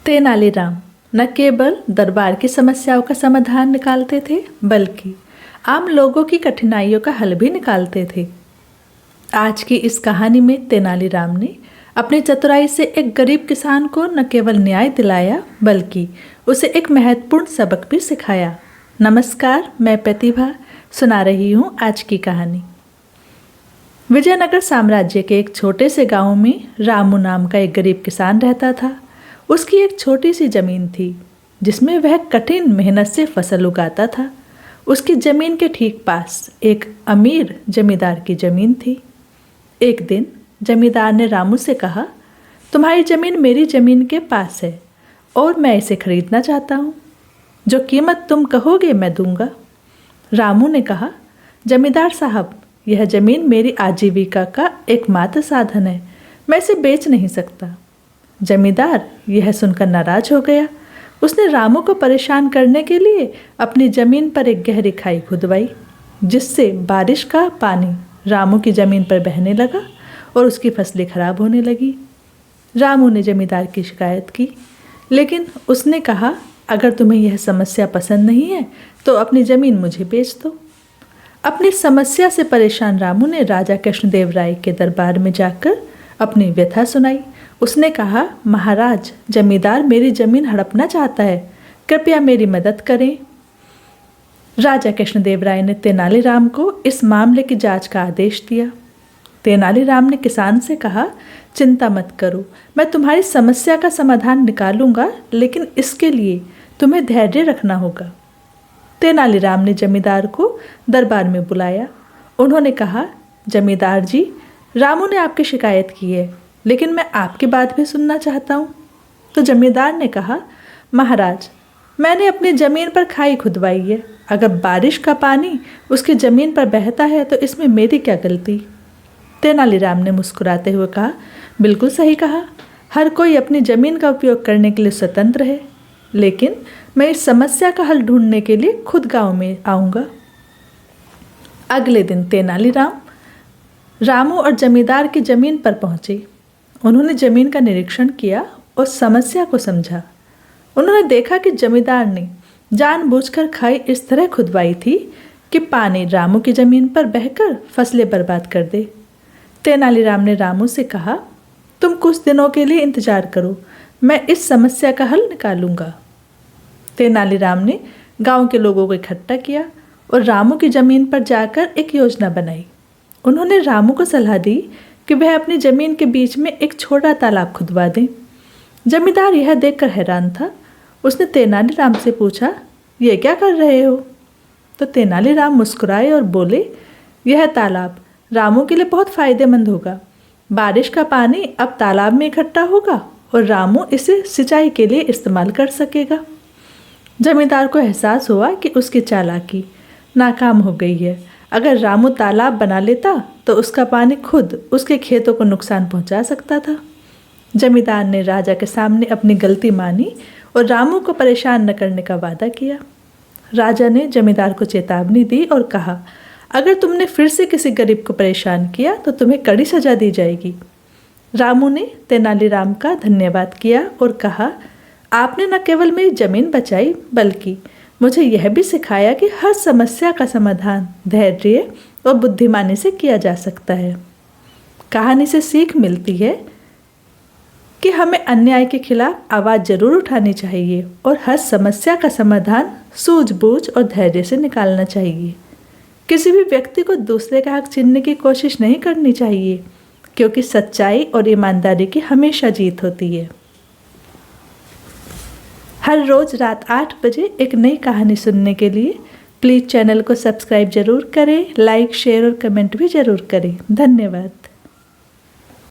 तेनालीराम न केवल दरबार की समस्याओं का समाधान निकालते थे बल्कि आम लोगों की कठिनाइयों का हल भी निकालते थे। आज की इस कहानी में तेनालीराम ने अपनी चतुराई से एक गरीब किसान को न केवल न्याय दिलाया बल्कि उसे एक महत्वपूर्ण सबक भी सिखाया। नमस्कार, मैं प्रतिभा सुना रही हूँ आज की कहानी। विजयनगर साम्राज्य के एक छोटे से गांव में रामू नाम का एक गरीब किसान रहता था। उसकी एक छोटी सी जमीन थी जिसमें वह कठिन मेहनत से फसल उगाता था। उसकी जमीन के ठीक पास एक अमीर जमींदार की जमीन थी। एक दिन जमींदार ने रामू से कहा, तुम्हारी जमीन मेरी जमीन के पास है और मैं इसे खरीदना चाहता हूँ। जो कीमत तुम कहोगे मैं दूंगा। रामू ने कहा, जमींदार साहब, यह जमीन मेरी आजीविका का एकमात्र साधन है, मैं इसे बेच नहीं सकता। जमींदार यह सुनकर नाराज हो गया। उसने रामू को परेशान करने के लिए अपनी जमीन पर एक गहरी खाई खुदवाई, जिससे बारिश का पानी रामू की जमीन पर बहने लगा और उसकी फसलें खराब होने लगी। रामू ने जमींदार की शिकायत की, लेकिन उसने कहा, अगर तुम्हें यह समस्या पसंद नहीं है तो अपनी ज़मीन मुझे बेच दो। अपनी समस्या से परेशान रामू ने राजा कृष्णदेव राय के दरबार में जाकर अपनी व्यथा सुनाई। उसने कहा, महाराज, जमींदार मेरी ज़मीन हड़पना चाहता है, कृपया मेरी मदद करें। राजा कृष्णदेव राय ने तेनालीराम को इस मामले की जांच का आदेश दिया। तेनालीराम ने किसान से कहा, चिंता मत करो, मैं तुम्हारी समस्या का समाधान निकालूंगा, लेकिन इसके लिए तुम्हें धैर्य रखना होगा। तेनालीराम ने जमींदार को दरबार में बुलाया। उन्होंने कहा, जमींदार जी, रामू ने आपकी शिकायत की है, लेकिन मैं आपकी बात भी सुनना चाहता हूँ। तो जमींदार ने कहा, महाराज, मैंने अपनी ज़मीन पर खाई खुदवाई है। अगर बारिश का पानी उसकी ज़मीन पर बहता है तो इसमें मेरी क्या गलती। तेनालीराम ने मुस्कुराते हुए कहा, बिल्कुल सही कहा, हर कोई अपनी ज़मीन का उपयोग करने के लिए स्वतंत्र है, लेकिन मैं इस समस्या का हल ढूंढने के लिए खुद गांव में आऊँगा। अगले दिन तेनालीराम रामू और जमींदार की ज़मीन पर पहुँचे। उन्होंने ज़मीन का निरीक्षण किया और समस्या को समझा। उन्होंने देखा कि जमींदार ने जानबूझकर खाई इस तरह खुदवाई थी कि पानी रामू की ज़मीन पर बहकर फसलें बर्बाद कर दे। तेनालीराम ने रामू से कहा, तुम कुछ दिनों के लिए इंतजार करो, मैं इस समस्या का हल निकालूंगा। तेनालीराम ने गांव के लोगों को इकट्ठा किया और रामू की ज़मीन पर जाकर एक योजना बनाई। उन्होंने रामू को सलाह दी कि वह अपनी ज़मीन के बीच में एक छोटा तालाब खुदवा दें। जमींदार यह देखकर हैरान था। उसने तेनालीराम से पूछा, यह क्या कर रहे हो? तो तेनालीराम मुस्कुराए और बोले, यह तालाब रामू के लिए बहुत फ़ायदेमंद होगा। बारिश का पानी अब तालाब में इकट्ठा होगा और रामू इसे सिंचाई के लिए इस्तेमाल कर सकेगा। जमींदार को एहसास हुआ कि उसकी चालाकी नाकाम हो गई है। अगर रामू तालाब बना लेता तो उसका पानी खुद उसके खेतों को नुकसान पहुंचा सकता था। जमींदार ने राजा के सामने अपनी गलती मानी और रामू को परेशान न करने का वादा किया। राजा ने जमींदार को चेतावनी दी और कहा, अगर तुमने फिर से किसी गरीब को परेशान किया तो तुम्हें कड़ी सजा दी जाएगी। रामू ने तेनालीराम का धन्यवाद किया और कहा, आपने न केवल मेरी ज़मीन बचाई बल्कि मुझे यह भी सिखाया कि हर समस्या का समाधान धैर्य और बुद्धिमानी से किया जा सकता है। कहानी से सीख मिलती है कि हमें अन्याय के खिलाफ आवाज़ जरूर उठानी चाहिए और हर समस्या का समाधान सूझबूझ और धैर्य से निकालना चाहिए। किसी भी व्यक्ति को दूसरे का हक छीनने की कोशिश नहीं करनी चाहिए, क्योंकि सच्चाई और ईमानदारी की हमेशा जीत होती है। हर रोज़ रात 8 बजे एक नई कहानी सुनने के लिए प्लीज़ चैनल को सब्सक्राइब जरूर करें, लाइक, शेयर और कमेंट भी ज़रूर करें। धन्यवाद।